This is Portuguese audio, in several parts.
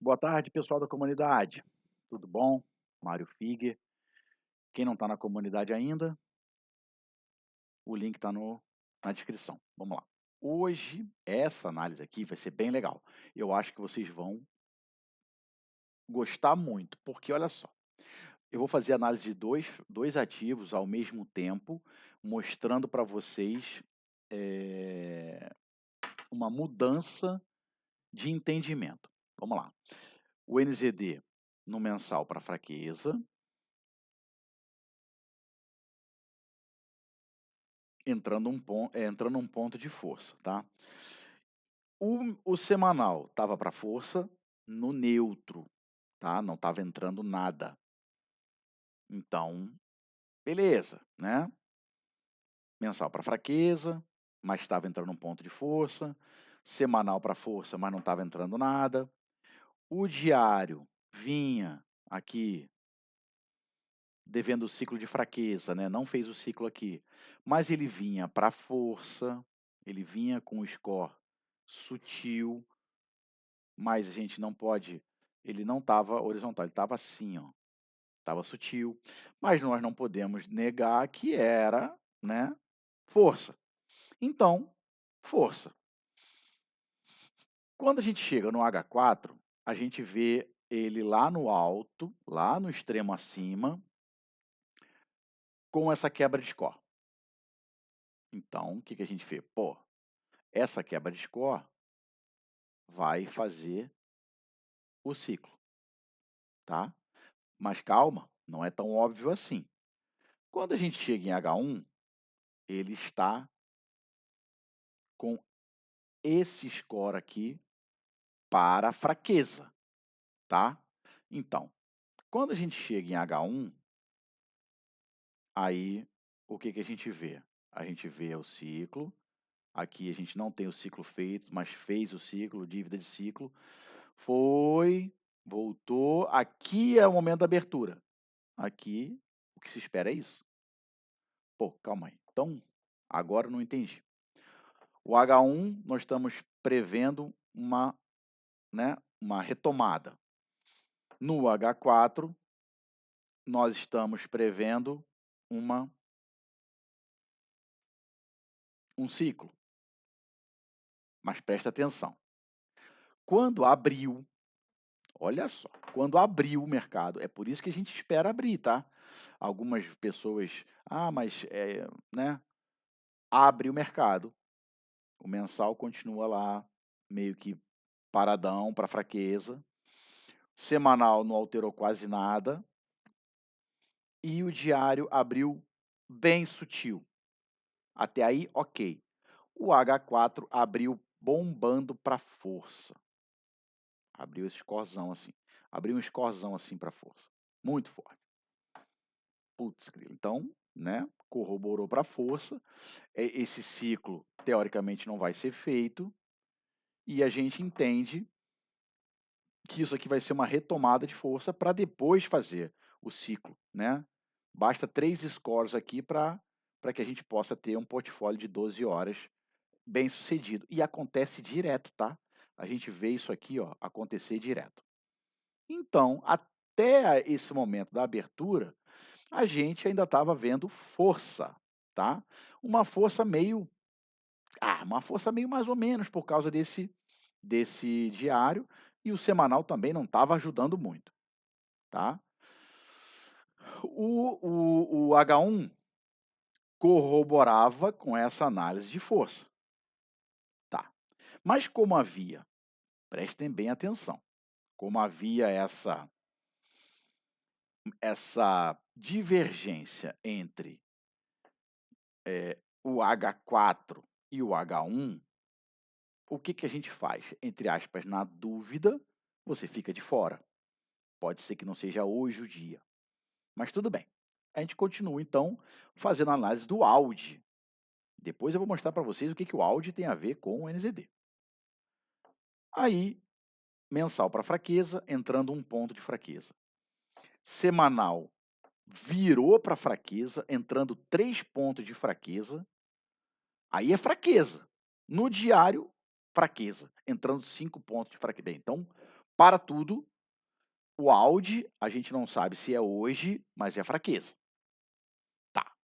Boa tarde, pessoal da comunidade. Tudo bom? Mário Figer. Quem não está na comunidade ainda, o link está na descrição. Vamos lá. Hoje, essa análise aqui vai ser bem legal. Eu acho que vocês vão gostar muito, porque olha só, eu vou fazer análise de dois ativos ao mesmo tempo, mostrando para vocês eh, uma mudança de entendimento. Vamos lá. O NZD no mensal para fraqueza, entrando um ponto de força, tá. O semanal estava para força no neutro, tá, não estava entrando nada. Então, beleza, né. Mensal para fraqueza, mas estava entrando um ponto de força. Semanal para força, mas não estava entrando nada. O diário vinha aqui devendo o ciclo de fraqueza, né, não fez o ciclo aqui, mas ele vinha para força, ele vinha com o score sutil. Mas a gente não pode, ele não estava horizontal, ele estava assim, ó, estava sutil, mas nós não podemos negar que era, né, força. Então, força. Quando a gente chega no H4, a gente vê ele lá no alto, lá no extremo acima, com essa quebra de score. Então, o que que a gente vê? Pô, essa quebra de score vai fazer o ciclo, tá? Mas calma, não é tão óbvio assim. Quando a gente chega em H1, ele está com esse score aqui para fraqueza, tá. Então, quando a gente chega em H1, aí o que que a gente vê? A gente vê o ciclo, aqui a gente não tem o ciclo feito, mas fez o ciclo, dívida de ciclo, foi, voltou, aqui é o momento da abertura. Aqui, o que se espera é isso. Pô, calma aí, então, agora eu não entendi. O H1 nós estamos prevendo uma, né, uma retomada. No H4, nós estamos prevendo uma um ciclo, mas presta atenção. Quando abriu, olha só, quando abriu o mercado, é por isso que a gente espera abrir, tá? Algumas pessoas, mas né? Abre o mercado, o mensal continua lá, meio que paradão para fraqueza, semanal não alterou quase nada e o diário abriu bem sutil. Até aí, ok. O H4 abriu bombando para força. Abriu esse scorzão assim. Abriu um scorzão assim para força. Muito forte. Putz, grilo. Então, né? Corroborou para força. Esse ciclo, teoricamente, não vai ser feito. E a gente entende que isso aqui vai ser uma retomada de força para depois fazer o ciclo, né? Basta 3 scores aqui para que a gente possa ter um portfólio de 12 horas bem sucedido. E acontece direto, tá? A gente vê isso aqui, ó, acontecer direto. Então, até esse momento da abertura, a gente ainda estava vendo força, tá? Uma força meio, uma força meio mais ou menos por causa desse diário e o semanal também não estava ajudando muito, tá? O H1 corroborava com essa análise de força, tá? Mas como havia, prestem bem atenção, como havia essa divergência entre o H4 e o H1, o que que a gente faz? Entre aspas, na dúvida, você fica de fora. Pode ser que não seja hoje o dia, mas tudo bem. A gente continua então fazendo a análise do Audi. Depois eu vou mostrar para vocês o que que o Audi tem a ver com o NZD. Aí, mensal para fraqueza, entrando um ponto de fraqueza. Semanal virou para fraqueza, entrando 3 pontos de fraqueza. Aí é fraqueza. No diário, fraqueza, entrando 5 pontos de fraqueza. Bem, então, Para tudo, o áudio a gente não sabe se é hoje, mas é fraqueza. Tá.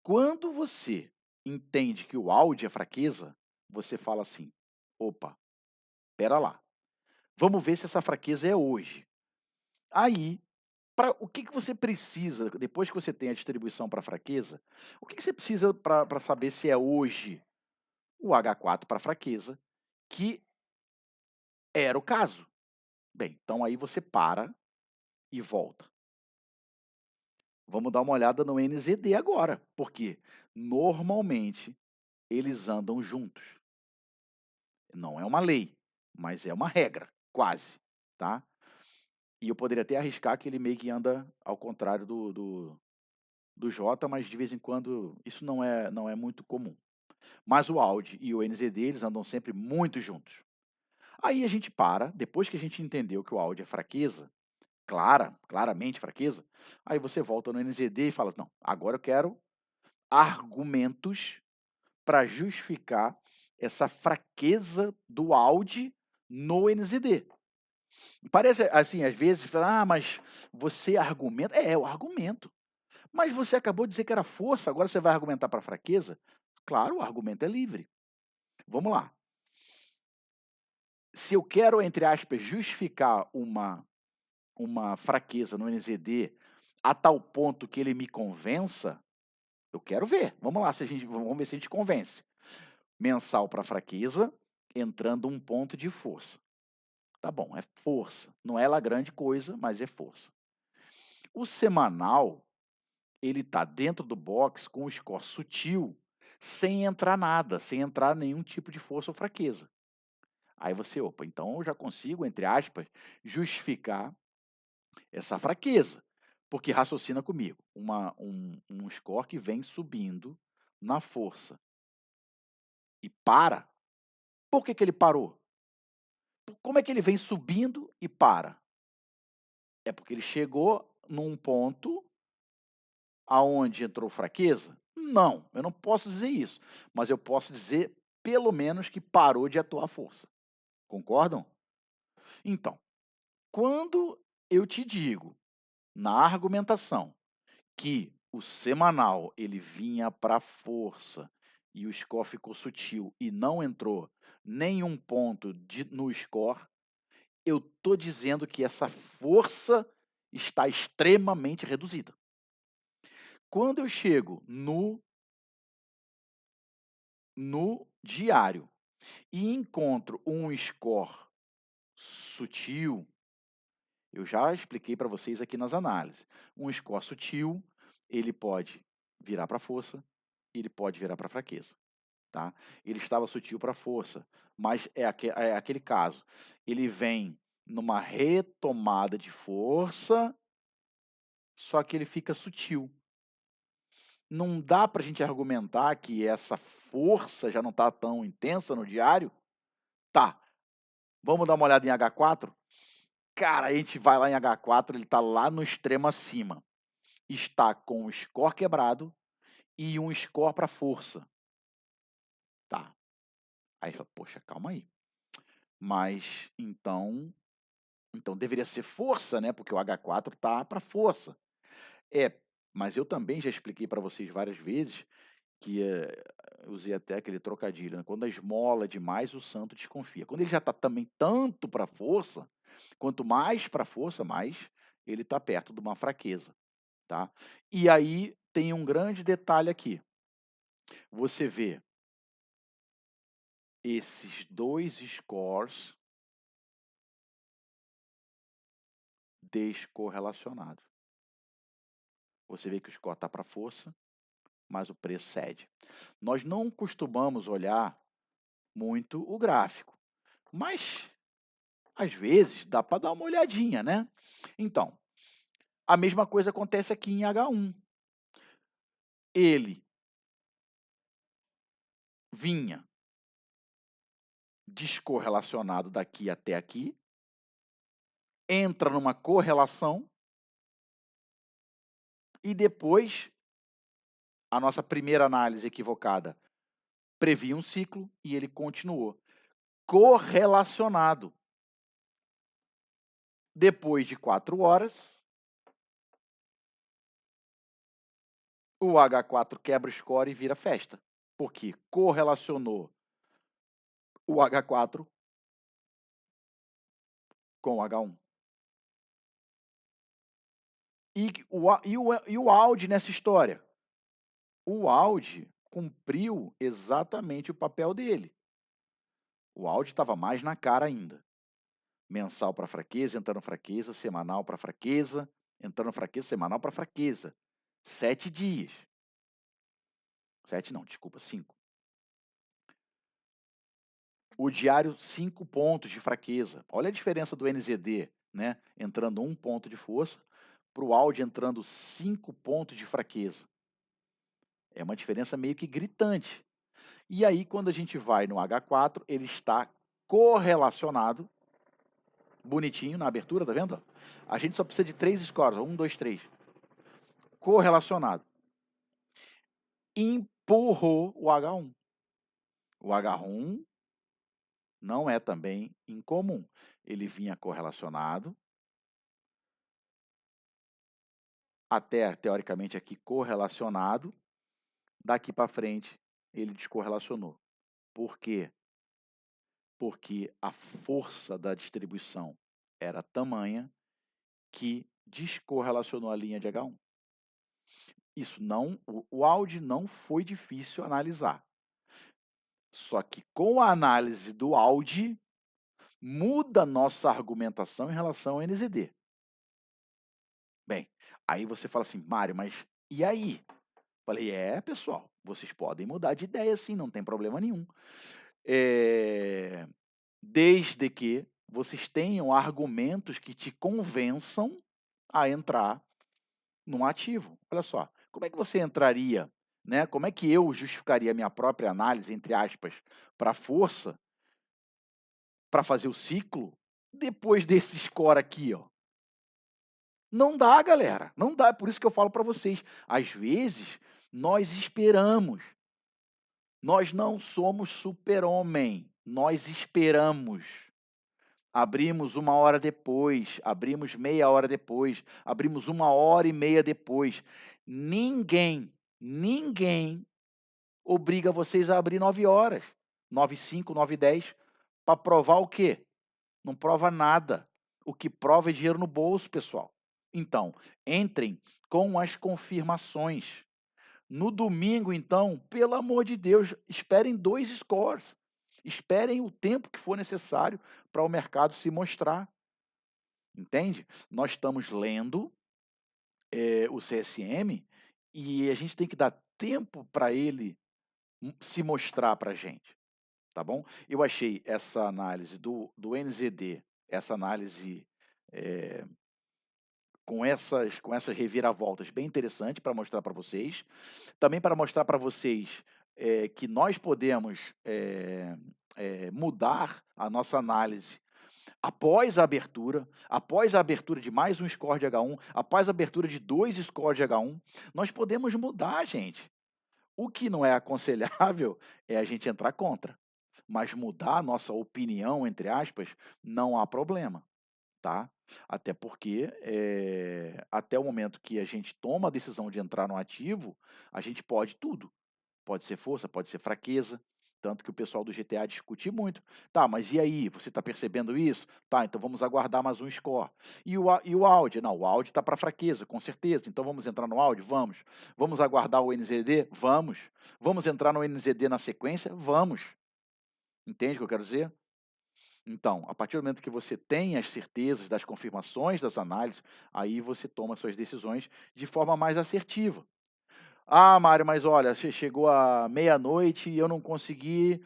Quando você entende que o áudio é fraqueza, você fala assim: "Opa, espera lá, vamos ver se essa fraqueza é hoje". Aí, o que que você precisa, depois que você tem a distribuição para fraqueza, o que que você precisa para saber se é hoje? O H4 para fraqueza, que era o caso. Bem, então aí você para e volta. Vamos dar uma olhada no NZD agora, porque normalmente eles andam juntos. Não é uma lei, mas é uma regra, quase, tá? E eu poderia até arriscar que ele meio que anda ao contrário do J, mas de vez em quando isso não é muito comum. Mas o Audi e o NZD, eles andam sempre muito juntos. Aí a gente para, depois que a gente entendeu que o Audi é fraqueza, claramente fraqueza, aí você volta no NZD e fala: "Não, agora eu quero argumentos para justificar essa fraqueza do Audi no NZD". Parece assim, às vezes, fala: "Ah, mas você argumenta". É, eu argumento. Mas você acabou de dizer que era força, agora você vai argumentar para fraqueza? Claro, o argumento é livre. Vamos lá. Se eu quero, entre aspas, justificar uma fraqueza no NZD a tal ponto que ele me convença, eu quero ver. Vamos lá, se a gente vamos ver se a gente convence. Mensal para fraqueza, entrando um ponto de força. Tá bom, é força. Não é lá grande coisa, mas é força. O semanal, ele tá dentro do box com o score sutil, sem entrar nada, sem entrar nenhum tipo de força ou fraqueza. Aí você, opa, então eu já consigo, entre aspas, justificar essa fraqueza. Porque raciocina comigo, um score que vem subindo na força e para, por que que ele parou? Como é que ele vem subindo e para? É porque ele chegou num ponto aonde entrou fraqueza? Não, eu não posso dizer isso, mas eu posso dizer pelo menos que parou de atuar força. Concordam? Então, quando eu te digo na argumentação que o semanal ele vinha para força e o score ficou sutil e não entrou nenhum ponto no score, eu tô dizendo que essa força está extremamente reduzida. Quando eu chego no diário e encontro um score sutil, eu já expliquei para vocês aqui nas análises. Um score sutil, ele pode virar para força, ele pode virar para fraqueza, tá? Ele estava sutil para força, mas é aquele caso, ele vem numa retomada de força, só que ele fica sutil. Não dá para a gente argumentar que essa força já não está tão intensa no diário? Tá, vamos dar uma olhada em H4? Cara, a gente vai lá em H4, ele está lá no extremo acima. Está com o score quebrado e um score para força. Tá. Aí fala, poxa, calma aí. Mas então deveria ser força, né? Porque o H4 tá para força. É, mas eu também já expliquei para vocês várias vezes que eu usei até aquele trocadilho, né? Quando a esmola é demais, o santo desconfia. Quando ele já está também tanto para força, quanto mais para força, mais ele está perto de uma fraqueza, tá? E aí tem um grande detalhe aqui. Você vê esses dois scores descorrelacionados. Você vê que o score está para força, mas o preço cede. Nós não costumamos olhar muito o gráfico, mas às vezes dá para dar uma olhadinha, né? Então, a mesma coisa acontece aqui em H1. Ele vinha descorrelacionado daqui até aqui, entra numa correlação e depois a nossa primeira análise equivocada previa um ciclo e ele continuou correlacionado. Depois de 4 horas, o H4 quebra o score e vira festa, porque correlacionou o H4 com o H1. E o Audi nessa história? O Audi cumpriu exatamente o papel dele. O Audi estava mais na cara ainda. Mensal para fraqueza, entrando fraqueza, semanal para fraqueza, entrando fraqueza, semanal para fraqueza. 7 dias. 7 não, desculpa, 5. O diário, 5 pontos de fraqueza. Olha a diferença do NZD, né? Entrando 1 ponto de força, para o Audi entrando 5 pontos de fraqueza. É uma diferença meio que gritante. E aí, quando a gente vai no H4, ele está correlacionado, bonitinho na abertura, tá vendo? A gente só precisa de 3 scores, 1, 2, 3. Correlacionado. Empurrou o H1. O H1 não é também incomum. Ele vinha correlacionado, até teoricamente aqui correlacionado, daqui para frente ele descorrelacionou. Por quê? Porque a força da distribuição era tamanha que descorrelacionou a linha de H1. Isso não, o Audi não foi difícil analisar. Só que com a análise do Audi, muda nossa argumentação em relação ao NZD. Bem, aí você fala assim, Mário, mas e aí? Falei, pessoal, vocês podem mudar de ideia sim, não tem problema nenhum. Desde que vocês tenham argumentos que te convençam a entrar num ativo. Olha só, como é que você entraria, né? Como é que eu justificaria a minha própria análise, entre aspas, para a força, para fazer o ciclo, depois desse score aqui, ó? Não dá, galera, não dá. É por isso que eu falo para vocês, às vezes nós esperamos. Nós não somos super-homem, nós esperamos. Abrimos 1 hora depois, abrimos meia hora depois, abrimos 1 hora e meia depois. Ninguém obriga vocês a abrir 9 horas, 9h05, 9h10, para provar o quê? Não prova nada. O que prova é dinheiro no bolso, pessoal. Então, entrem com as confirmações. No domingo, então, pelo amor de Deus, esperem 2 scores. Esperem o tempo que for necessário para o mercado se mostrar. Entende? Nós estamos lendo, o CSM e a gente tem que dar tempo para ele se mostrar para a gente, tá bom? Eu achei essa análise do NZD, essa análise, eh, com essas reviravoltas bem interessante para mostrar para vocês. Também para mostrar para vocês, que nós podemos, mudar a nossa análise após a abertura de mais um score de H1, após a abertura de 2 scores de H1, nós podemos mudar, gente. O que não é aconselhável é a gente entrar contra, mas mudar a nossa opinião, entre aspas, não há problema, tá? Até porque, até o momento que a gente toma a decisão de entrar no ativo, a gente pode tudo. Pode ser força, pode ser fraqueza, tanto que o pessoal do GTA discute muito. Tá, mas e aí, você está percebendo isso? Tá, então vamos aguardar mais um score. E o Audi? Não, o Audi está para fraqueza, com certeza. Então vamos entrar no Audi? Vamos. Vamos aguardar o NZD? Vamos. Vamos entrar no NZD na sequência? Vamos. Entende o que eu quero dizer? Então, a partir do momento que você tem as certezas das confirmações das análises, aí você toma suas decisões de forma mais assertiva. Ah, Mário, mas olha, chegou a meia-noite e eu não consegui,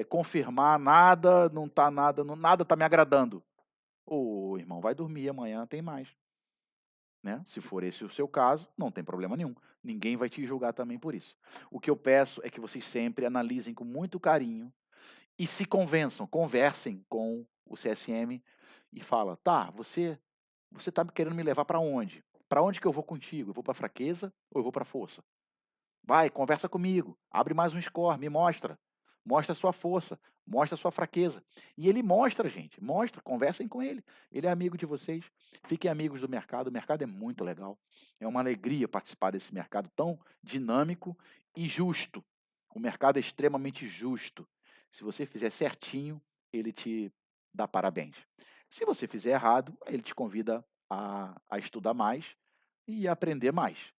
confirmar nada, não está nada, nada está me agradando. Ô, irmão, vai dormir, amanhã tem mais, né? Se for esse o seu caso, não tem problema nenhum. Ninguém vai te julgar também por isso. O que eu peço é que vocês sempre analisem com muito carinho e se convençam, conversem com o CSM e fala: "Tá, você está querendo me levar para onde? Para onde que eu vou contigo? Eu vou para fraqueza ou eu vou para força? Vai, conversa comigo, abre mais um score, me mostra. mostra a sua força, mostra a sua fraqueza. E ele mostra, gente, mostra, conversem com ele. Ele é amigo de vocês, fiquem amigos do mercado. O mercado é muito legal. É uma alegria participar desse mercado tão dinâmico e justo. O mercado é extremamente justo. Se você fizer certinho, ele te dá parabéns. Se você fizer errado, ele te convida a estudar mais e aprender mais.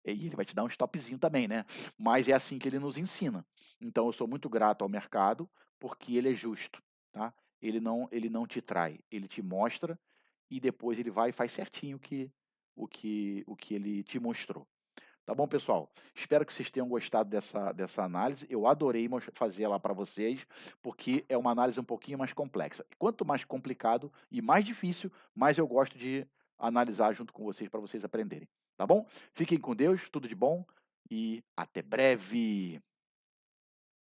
E ele vai te dar um stopzinho também, né, mas é assim que ele nos ensina. Então eu sou muito grato ao mercado, porque ele é justo, tá. Ele não te trai, ele te mostra e depois ele vai e faz certinho o que ele te mostrou. Tá bom, pessoal? Espero que vocês tenham gostado dessa análise. Eu adorei fazer ela para vocês, porque é uma análise um pouquinho mais complexa. Quanto mais complicado e mais difícil, mais eu gosto de analisar junto com vocês para vocês aprenderem. Tá bom? Fiquem com Deus, tudo de bom e até breve.